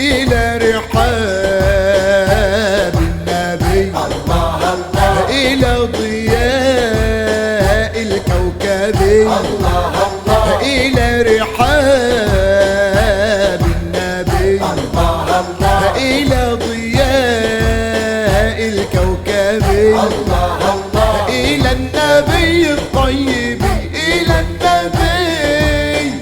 إلى رحاب النبي الله الله إلى ضياء الكوكب الله الله إلى رحاب النبي الله الله إلى ضياء الكوكب الله الله إلى النبي الطيب إلى النبي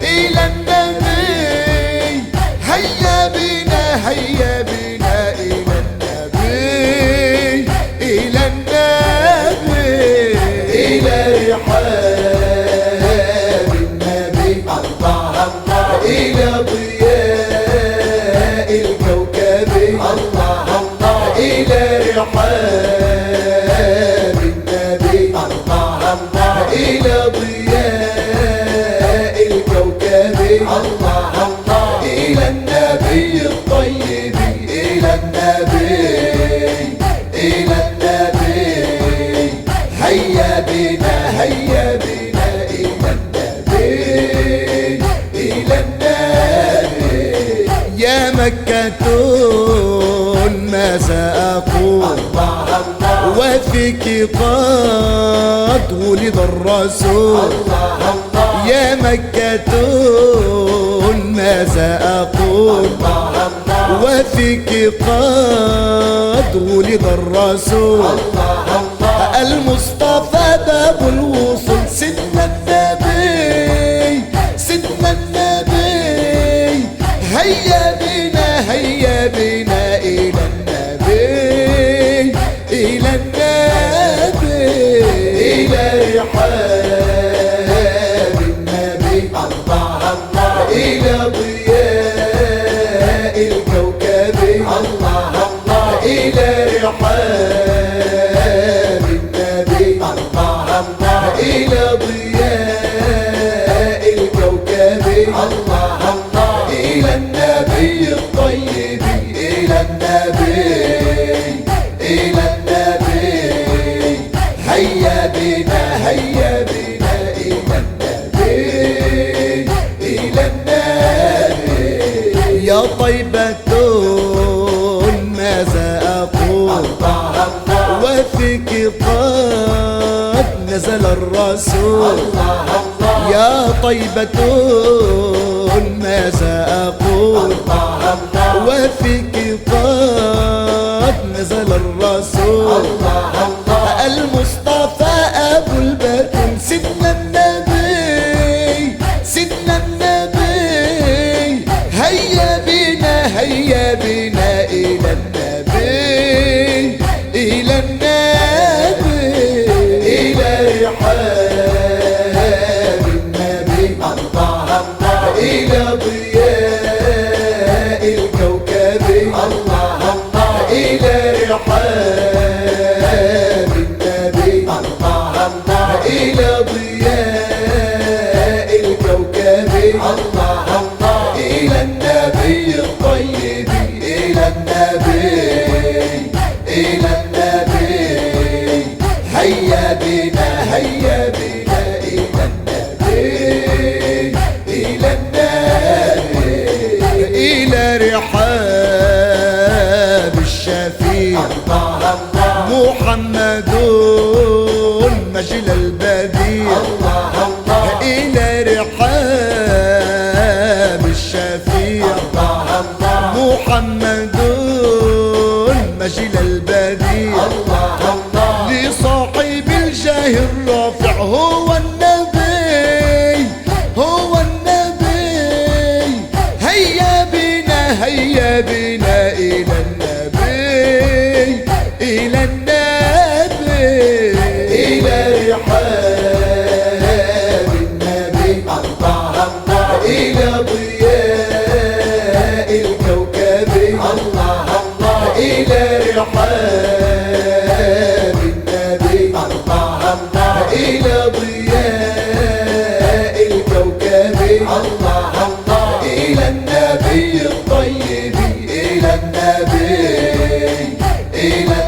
إلى النبي هيا بنا هيا بنا إلى النبي إلى النبي إلى رحاب النبي الله الله إلى ضياء الكوكب الله الله إلى رحاب النبي الله الله إلى ضياء الكوكب الله الله إلى النبي الطيب إلى النبي إلى النبي هيا بنا هيا بنا إلى النبي إلى النبي يا مكة ماذا أقول الله الله وفيك قد ولد الرسول الله الله يا مكة ماذا أقول الله الله وفيك قد ولد الرسول الله الله المصطفى باب الوصول سيدنا النبي سيدنا النبي هيا بنا هيا بنا إلى النبي إلى النبي إلى رحاب النبي الله الله إلى ضياء الكوكب الله الله إلى رحاب النبي الله الله إلى ضياء الكوكب الله الله إلى النبي الطيب إلى النبي إلى النبي هيا بنا هيا بنا إلى النبي إلى النبي يا طيبة ماذا أقول الله الله وفيك قد نزل الرسول الله الله يا طيبة ماذا أقول الله الله وفيك قد نزل الرسول الله الله المصطفى أبو البتول سيدنا النبي سيدنا النبي هيا بنا هيا بنا إلى النبي إلى النبي إلى رحاب النبي الله الله إلى ضياء الكوكب الله الله إلى رحاب النبي الله الله إلى ضياء الكوكب الله الله إلى النبي الطيب إلى النبي إلى النبي هيا بنا هيا بنا إلى النبي إلى النبي إلى رحاب الشفيع الله الله محمد مجل البديع الله الله إلى رحاب الشفيع الله الله محمد مجل البديع الله الله لصاحب الجاه الرافع هو النبي هو النبي هيا بنا هيا بنا إلى النبي إلى النبي إلى رحاب النبي الله الله إلى ضياء الكوكب الله الله إلى رحاب النبي الله الله إلى ضياء الكوكب الله الله إلى النبي الطيب إلى النبي إلى